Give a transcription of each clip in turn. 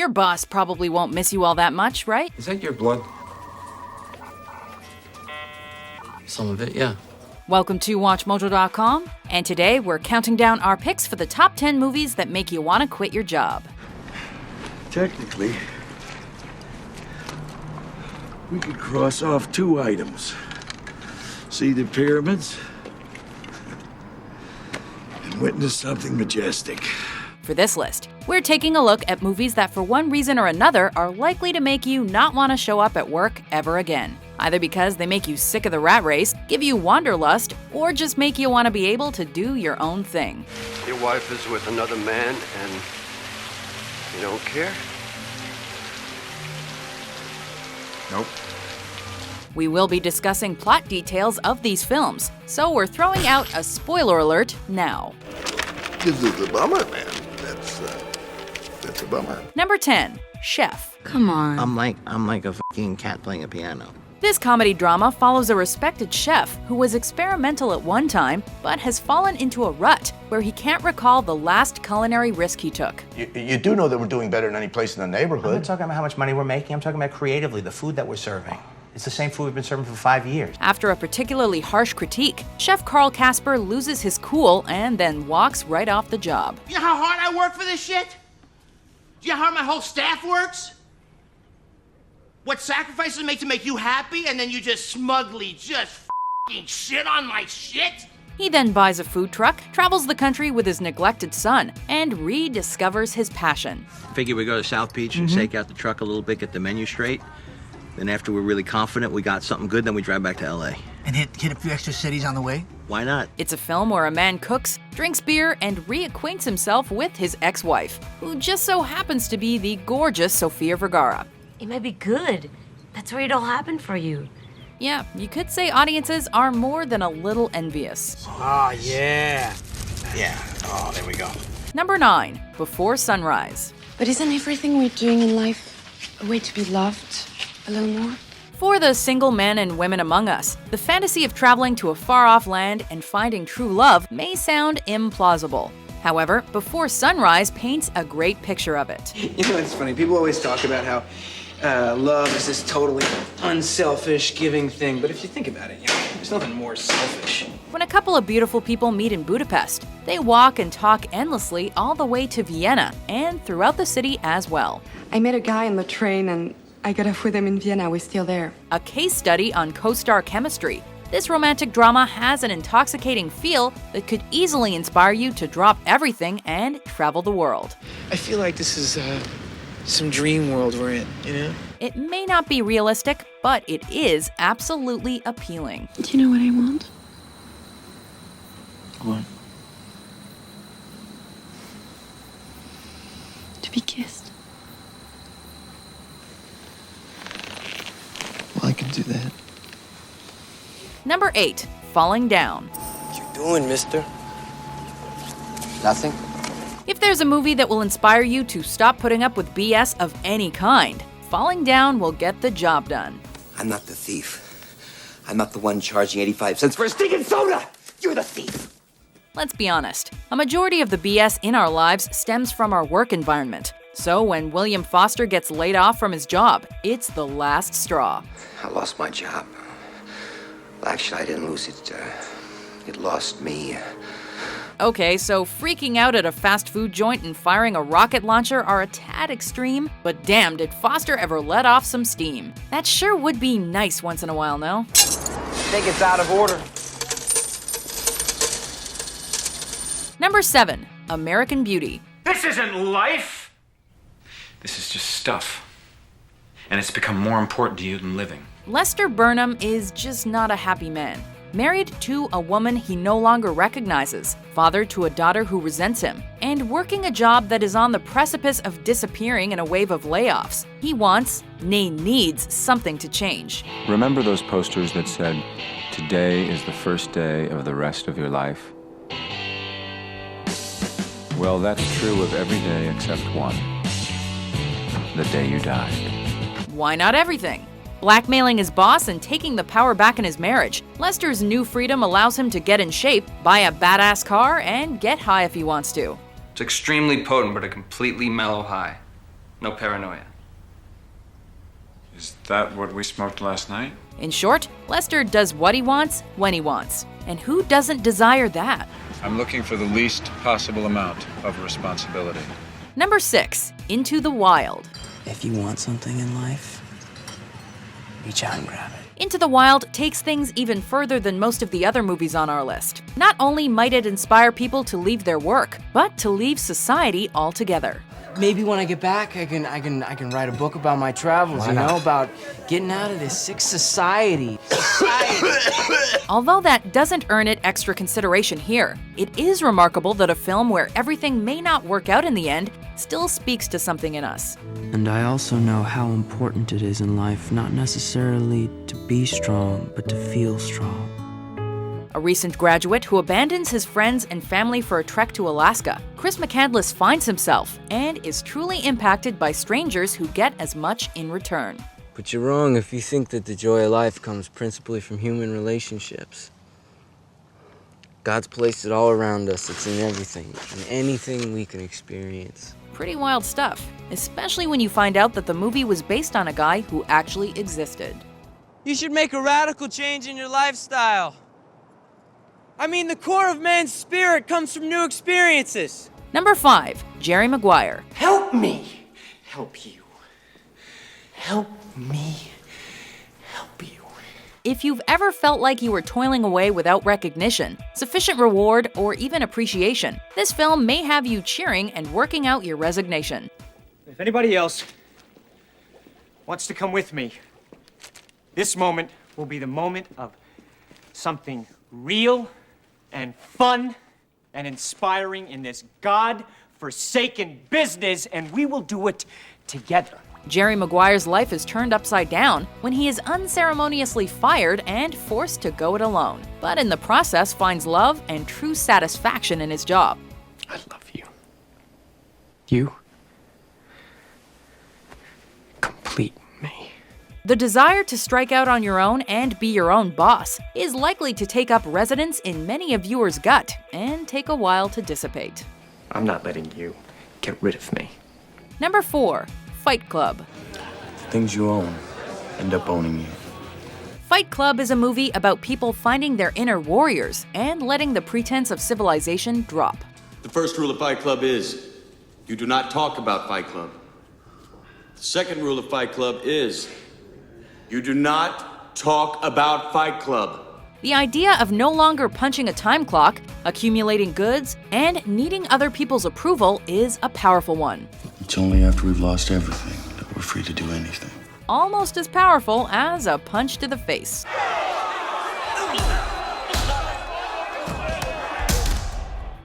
Your boss probably won't miss you all that much, right? Is that your blood? Some of it, yeah. Welcome to WatchMojo.com, and today we're counting down our picks for the top 10 movies that make you want to quit your job. Technically, we could cross off 2 items. See the pyramids and witness something majestic. For this list, we're taking a look at movies that for one reason or another are likely to make you not want to show up at work ever again. Either because they make you sick of the rat race, give you wanderlust, or just make you want to be able to do your own thing. Your wife is with another man and you don't care? Nope. We will be discussing plot details of these films, so we're throwing out a spoiler alert now. This is a bummer, man. That's a bummer. Number 10, Chef. Come on. I'm like a fucking cat playing a piano. This comedy drama follows a respected chef who was experimental at one time, but has fallen into a rut where he can't recall the last culinary risk he took. You do know that we're doing better than any place in the neighborhood. I'm not talking about how much money we're making. I'm talking about creatively, the food that we're serving. It's the same food we've been serving for 5 years. After a particularly harsh critique, Chef Carl Casper loses his cool and then walks right off the job. You know how hard I work for this shit? Do you know how my whole staff works? What sacrifices I make to make you happy, and then you just smugly just f***ing shit on my shit? He then buys a food truck, travels the country with his neglected son, and rediscovers his passion. Figure we go to South Beach and shake out the truck a little bit, get the menu straight. Then after we're really confident we got something good, then we drive back to LA. And hit a few extra cities on the way? Why not? It's a film where a man cooks, drinks beer, and reacquaints himself with his ex-wife, who just so happens to be the gorgeous Sofia Vergara. It might be good. That's where it all happened for you. Yeah, you could say audiences are more than a little envious. Oh, yeah. Yeah. Oh, there we go. Number 9, Before Sunrise. But isn't everything we're doing in life a way to be loved a little more? For the single men and women among us, the fantasy of traveling to a far-off land and finding true love may sound implausible. However, Before Sunrise paints a great picture of it. You know, it's funny. People always talk about how love is this totally unselfish, giving thing. But if you think about it, you know, there's nothing more selfish. When a couple of beautiful people meet in Budapest, they walk and talk endlessly all the way to Vienna and throughout the city as well. I met a guy on the train and I got off with him in Vienna. We're still there. A case study on co-star chemistry, this romantic drama has an intoxicating feel that could easily inspire you to drop everything and travel the world. I feel like this is some dream world we're in, you know? It may not be realistic, but it is absolutely appealing. Do you know what I want? What? To be kissed. Well, I can do that. Number 8, Falling Down. What you doing, mister? Nothing? If there's a movie that will inspire you to stop putting up with BS of any kind, Falling Down will get the job done. I'm not the thief. I'm not the one charging 85 cents for a stinking soda! You're the thief! Let's be honest, a majority of the BS in our lives stems from our work environment. So when William Foster gets laid off from his job, it's the last straw. I lost my job. Well, actually, I didn't lose it. It lost me. Okay, so freaking out at a fast food joint and firing a rocket launcher are a tad extreme, but damn, did Foster ever let off some steam. That sure would be nice once in a while, no? I think it's out of order. Number 7, American Beauty. This isn't life! This is just stuff. And it's become more important to you than living. Lester Burnham is just not a happy man. Married to a woman he no longer recognizes, father to a daughter who resents him, and working a job that is on the precipice of disappearing in a wave of layoffs. He wants, nay needs, something to change. Remember those posters that said, "Today is the first day of the rest of your life"? Well, that's true of every day except one. The day you died. Why not everything? Blackmailing his boss and taking the power back in his marriage, Lester's new freedom allows him to get in shape, buy a badass car, and get high if he wants to. It's extremely potent, but a completely mellow high. No paranoia. Is that what we smoked last night? In short, Lester does what he wants, when he wants. And who doesn't desire that? I'm looking for the least possible amount of responsibility. Number 6, Into the Wild. If you want something in life, reach out and grab it. Into the Wild takes things even further than most of the other movies on our list. Not only might it inspire people to leave their work, but to leave society altogether. Maybe when I get back, I can write a book about my travels, about getting out of this sick society. Although that doesn't earn it extra consideration here, it is remarkable that a film where everything may not work out in the end still speaks to something in us. And I also know how important it is in life not necessarily to be strong, but to feel strong. A recent graduate who abandons his friends and family for a trek to Alaska, Chris McCandless finds himself and is truly impacted by strangers who get as much in return. But you're wrong if you think that the joy of life comes principally from human relationships. God's placed it all around us. It's in everything, in anything we can experience. Pretty wild stuff, especially when you find out that the movie was based on a guy who actually existed. You should make a radical change in your lifestyle. I mean, the core of man's spirit comes from new experiences. Number 5, Jerry Maguire. Help me help you. Help me help you. If you've ever felt like you were toiling away without recognition, sufficient reward, or even appreciation, this film may have you cheering and working out your resignation. If anybody else wants to come with me, this moment will be the moment of something real and fun and inspiring in this God-forsaken business, and we will do it together. Jerry Maguire's life is turned upside down when he is unceremoniously fired and forced to go it alone, but in the process finds love and true satisfaction in his job. I love you. You complete me. The desire to strike out on your own and be your own boss is likely to take up residence in many a viewer's gut and take a while to dissipate. I'm not letting you get rid of me. Number 4, Fight Club. The things you own end up owning you. Fight Club is a movie about people finding their inner warriors and letting the pretense of civilization drop. The first rule of Fight Club is, you do not talk about Fight Club. The second rule of Fight Club is, you do not talk about Fight Club. The idea of no longer punching a time clock, accumulating goods, and needing other people's approval is a powerful one. It's only after we've lost everything that we're free to do anything. Almost as powerful as a punch to the face.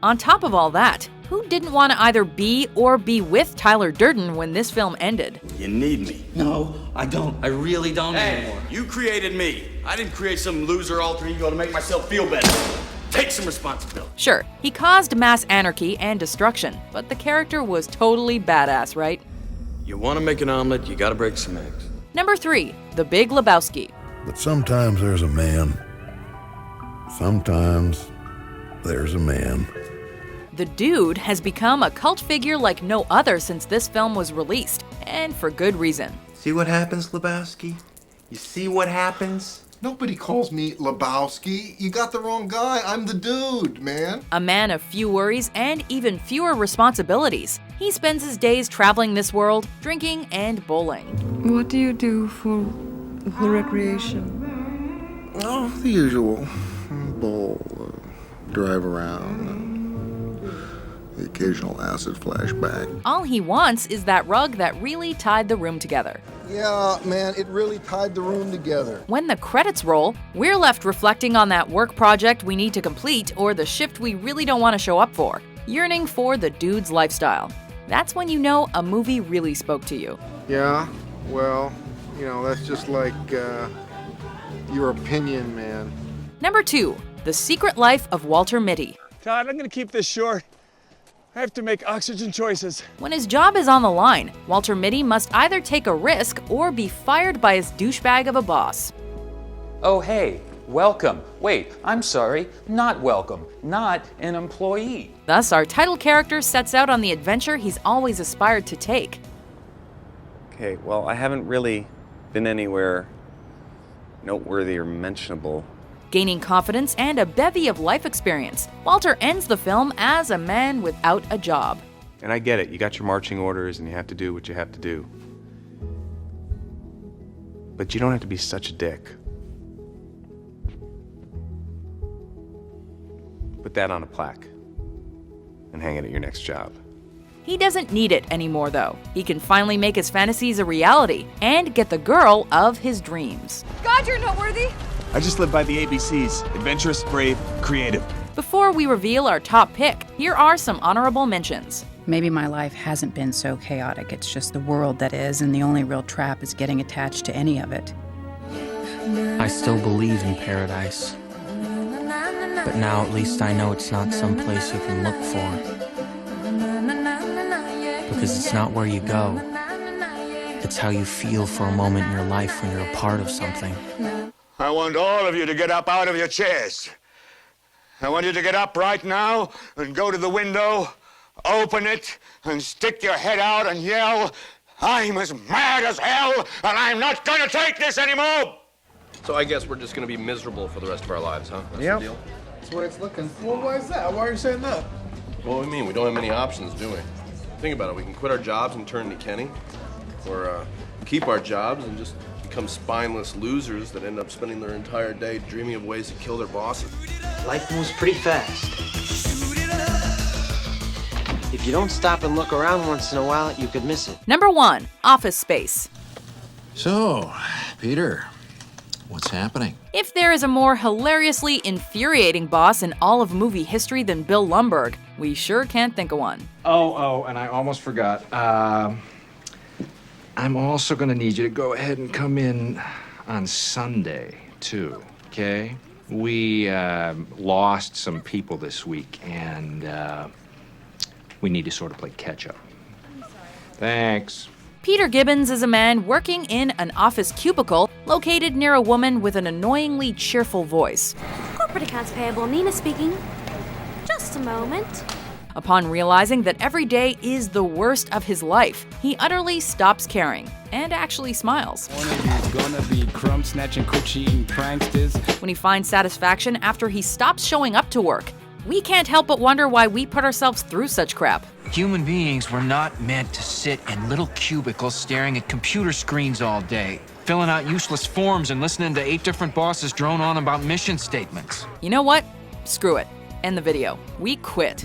On top of all that, who didn't want to either be or be with Tyler Durden when this film ended? You need me. No, I don't. I really don't anymore. You created me. I didn't create some loser alter ego to make myself feel better. Take some responsibility. Sure, he caused mass anarchy and destruction, but the character was totally badass, right? You want to make an omelet, you got to break some eggs. Number 3, The Big Lebowski. But sometimes there's a man. Sometimes there's a man. The dude has become a cult figure like no other since this film was released, and for good reason. See what happens, Lebowski? You see what happens? Nobody calls me Lebowski. You got the wrong guy. I'm the dude, man. A man of few worries and even fewer responsibilities. He spends his days traveling this world, drinking and bowling. What do you do for the recreation? Oh, the usual. Bowl, drive around, the occasional acid flashback. All he wants is that rug that really tied the room together. Yeah, man, it really tied the room together. When the credits roll, we're left reflecting on that work project we need to complete or the shift we really don't want to show up for, yearning for the dude's lifestyle. That's when you know a movie really spoke to you. Yeah, well, that's just like your opinion, man. Number 2, The Secret Life of Walter Mitty. Todd, I'm gonna keep this short. I have to make oxygen choices. When his job is on the line, Walter Mitty must either take a risk or be fired by his douchebag of a boss. Oh, hey, welcome. Wait, I'm sorry, not welcome, not an employee. Thus, our title character sets out on the adventure he's always aspired to take. Okay, well, I haven't really been anywhere noteworthy or mentionable. Gaining confidence and a bevy of life experience, Walter ends the film as a man without a job. And I get it, you got your marching orders and you have to do what you have to do. But you don't have to be such a dick. Put that on a plaque and hang it at your next job. He doesn't need it anymore, though. He can finally make his fantasies a reality and get the girl of his dreams. God, you're noteworthy. I just live by the ABCs. Adventurous, brave, creative. Before we reveal our top pick, here are some honorable mentions. Maybe my life hasn't been so chaotic. It's just the world that is, and the only real trap is getting attached to any of it. I still believe in paradise. But now at least I know it's not some place you can look for. Because it's not where you go. It's how you feel for a moment in your life when you're a part of something. I want all of you to get up out of your chairs. I want you to get up right now and go to the window, open it, and stick your head out and yell, "I'm as mad as hell, and I'm not gonna take this anymore!" So I guess we're just gonna be miserable for the rest of our lives, huh? That's Yep. the deal? That's the way it's looking. Well, why is that? Why are you saying that? Well, what do you mean? We don't have many options, do we? Think about it. We can quit our jobs and turn to Kenny, or keep our jobs and just become spineless losers that end up spending their entire day dreaming of ways to kill their bosses. Life moves pretty fast. If you don't stop and look around once in a while, you could miss it. Number 1, Office Space. So, Peter, what's happening? If there is a more hilariously infuriating boss in all of movie history than Bill Lumbergh, we sure can't think of one. Oh, and I almost forgot. I'm also gonna need you to go ahead and come in on Sunday, too, okay? We lost some people this week, and we need to sort of play catch-up. Thanks. Peter Gibbons is a man working in an office cubicle located near a woman with an annoyingly cheerful voice. Corporate accounts payable, Nina speaking. Just a moment. Upon realizing that every day is the worst of his life, he utterly stops caring and actually smiles. One of you's gonna be crumb snatching, coochie eating pranksters. When he finds satisfaction after he stops showing up to work, we can't help but wonder why we put ourselves through such crap. Human beings were not meant to sit in little cubicles staring at computer screens all day, filling out useless forms and listening to 8 different bosses drone on about mission statements. You know what? Screw it. End the video. We quit.